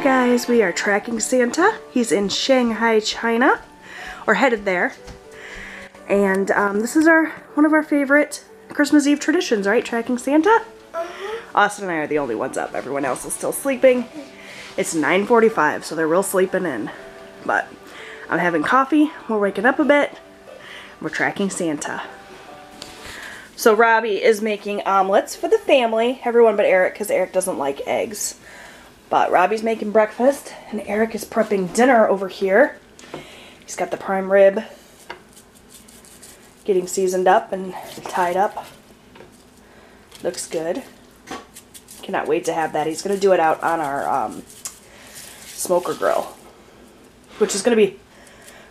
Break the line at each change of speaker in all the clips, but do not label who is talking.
guys, we are tracking Santa. He's in Shanghai, China, or headed there. And this is one of our favorite Christmas Eve traditions, right? Tracking Santa? Austin and I are the only ones up. Everyone else is still sleeping. It's 9:45, so they're real sleeping in. But I'm having coffee. We're waking up a bit. We're tracking Santa. So Robbie is making omelets for the family. Everyone but Eric, because Eric doesn't like eggs. But Robbie's making breakfast, and Eric is prepping dinner over here. He's got the prime rib getting seasoned up and tied up. Looks good. Cannot wait to have that. He's going to do it out on our smoker grill, which is going to be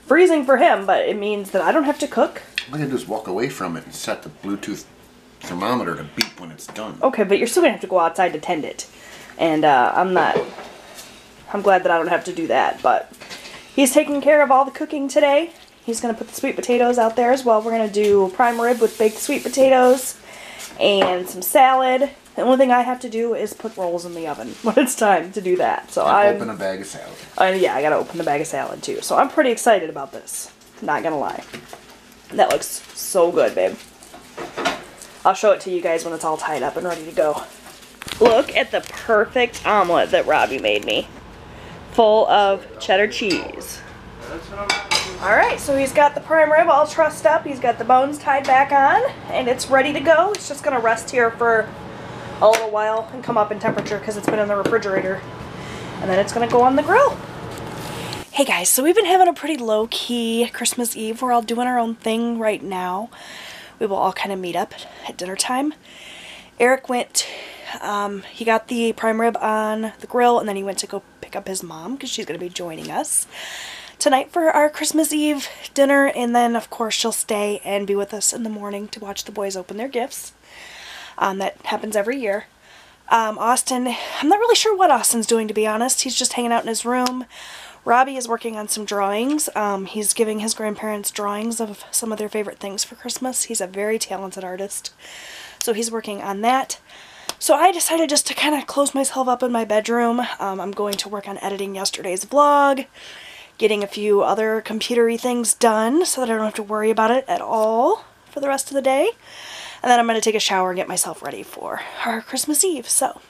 freezing for him, but it means that I don't have to cook.
All I can do is walk away from it and set the Bluetooth thermometer to beep when it's done.
Okay, but you're still going to have to go outside to tend it. And I'm glad that I don't have to do that, but he's taking care of all the cooking today. He's going to put the sweet potatoes out there as well. We're going to do prime rib with baked sweet potatoes and some salad. The only thing I have to do is put rolls in the oven when it's time to do that. So
and open a bag of salad.
Yeah, I got to open the bag of salad too. So I'm pretty excited about this. Not going to lie. That looks so good, babe. I'll show it to you guys when it's all tied up and ready to go. Look at the perfect omelet that Robbie made me. Full of cheddar cheese. Alright, so he's got the prime rib all trussed up. He's got the bones tied back on. And it's ready to go. It's just going to rest here for a little while and come up in temperature because it's been in the refrigerator. And then it's going to go on the grill. Hey guys, so we've been having a pretty low-key Christmas Eve. We're all doing our own thing right now. We will all kind of meet up at dinner time. Eric went... he got the prime rib on the grill, and then he went to go pick up his mom because she's going to be joining us tonight for our Christmas Eve dinner, and then of course she'll stay and be with us in the morning to watch the boys open their gifts. That happens every year. Austin, I'm not really sure what Austin's doing, to be honest. He's just hanging out in his room. Robbie is working on some drawings. He's giving his grandparents drawings of some of their favorite things for Christmas. He's a very talented artist, so he's working on that. So I decided just to kind of close myself up in my bedroom. I'm going to work on editing yesterday's vlog, getting a few other computer-y things done so that I don't have to worry about it at all for the rest of the day. And then I'm going to take a shower and get myself ready for our Christmas Eve. So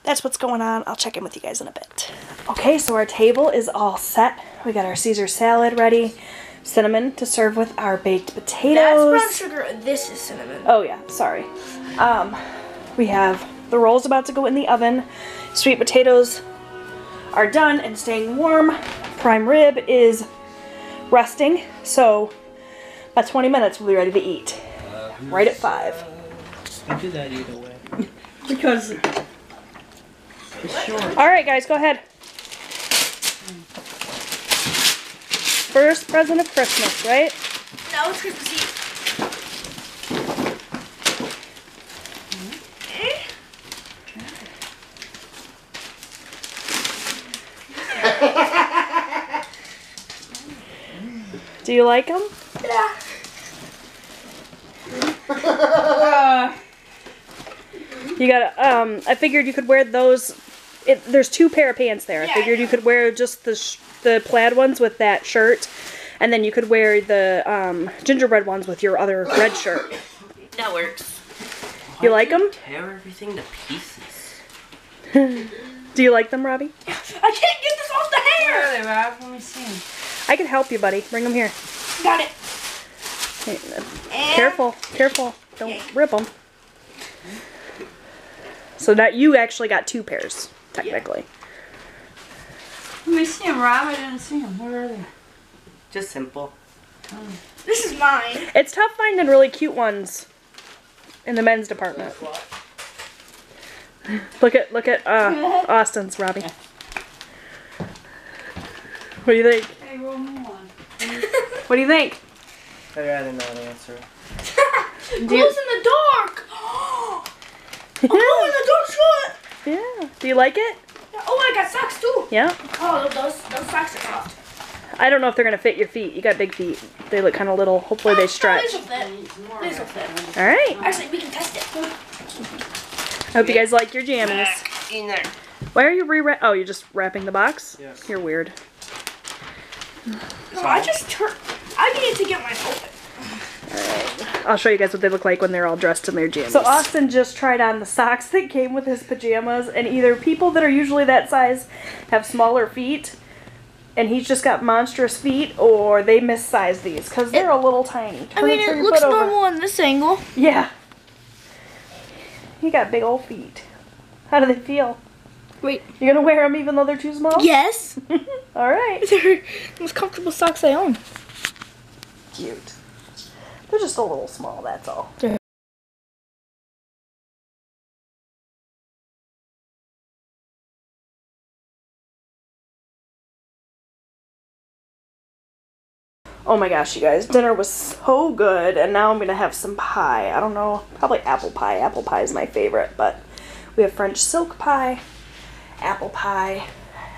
that's what's going on. I'll check in with you guys in a bit. Okay, so our table is all set. We got our Caesar salad ready. Cinnamon to serve with our baked potatoes.
That's brown sugar. This is cinnamon.
Oh yeah, sorry. We have the rolls about to go in the oven. Sweet potatoes are done and staying warm. Prime rib is resting, so about 20 minutes we'll be ready to eat. Right at 5.
I do that either way.
Because
It's short.
Alright guys, go ahead. First present of Christmas, right?
no, it's Christmas Eve.
Do you like them?
Yeah.
You gotta, I figured you could wear those, there's 2 pair of pants there. I figured you could wear just the plaid ones with that shirt, and then you could wear the gingerbread ones with your other red shirt.
That works.
You like them?
Tear everything to pieces.
Do you like them, Robbie?
I can't get this off the hair.
Where are they, Rob? Let me see them.
I can help you, buddy. Bring them here.
Got it.
Hey,
And
careful, careful. Don't rip them. So that you actually got 2 pairs, technically.
Let me see them, Rob. I didn't see them. Where are they?
Just simple.
this is mine.
It's tough finding really cute ones in the men's department. Look at Austin's, Robbie. What do you think?
Hey, roll me one.
What do you think?
I'd rather not answer.
Glows in the dark. A glow in the dark shirt.
Yeah. Do you like it?
Oh, I got socks too.
Yeah.
Oh, those socks are soft.
I don't know if they're gonna fit your feet. You got big feet. They look kind of little. Hopefully they stretch.
These will fit. These will fit.
All right.
Actually, we can test it.
Hope you guys like your jammies.
In there.
Why are you oh, you're just wrapping the box?
Yes.
You're weird.
No, I needed to get mine open.
I'll show you guys what they look like when they're all dressed in their jammies. So Austin just tried on the socks that came with his pajamas, and either people that are usually that size have smaller feet, and he's just got monstrous feet, or they missize these, because they're a little tiny.
I mean, it looks normal in this angle.
Yeah. You got big old feet. How do they feel?
Wait.
You gonna wear them even though they're too small?
Yes.
Alright.
They're the most comfortable socks I own.
Cute. They're just a little small, that's all. Oh my gosh, you guys, dinner was so good, and now I'm gonna have some pie. I don't know, probably apple pie. Apple pie is my favorite, but we have French silk pie, apple pie,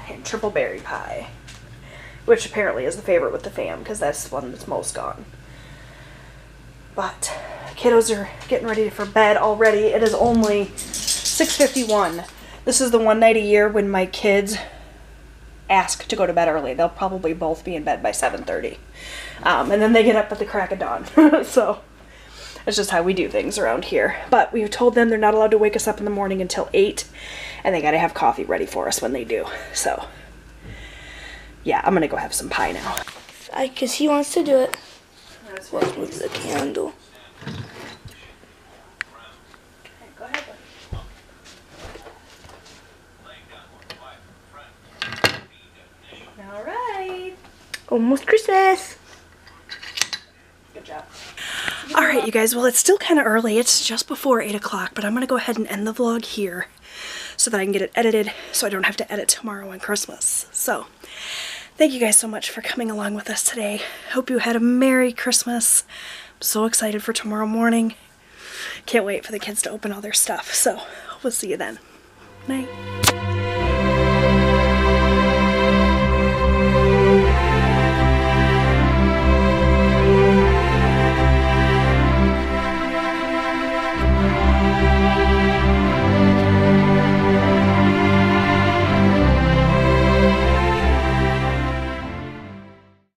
and triple berry pie, which apparently is the favorite with the fam, because that's the one that's most gone. But kiddos are getting ready for bed already. It is only 6:51. This is the one night a year when my kids ask to go to bed early. They'll probably both be in bed by 7:30. And then they get up at the crack of dawn. So it's just how we do things around here. But we've told them they're not allowed to wake us up in the morning until 8, and they gotta have coffee ready for us when they do. So yeah, I'm gonna go have some pie now.
Because he wants to do it. Let's move the candle.
Go ahead. All right.
Almost Christmas.
Good job. All right, you guys. Well, it's still kind of early. It's just before 8 o'clock, but I'm going to go ahead and end the vlog here so that I can get it edited so I don't have to edit tomorrow on Christmas. So thank you guys so much for coming along with us today. Hope you had a Merry Christmas. I'm so excited for tomorrow morning. Can't wait for the kids to open all their stuff. So we'll see you then. Night.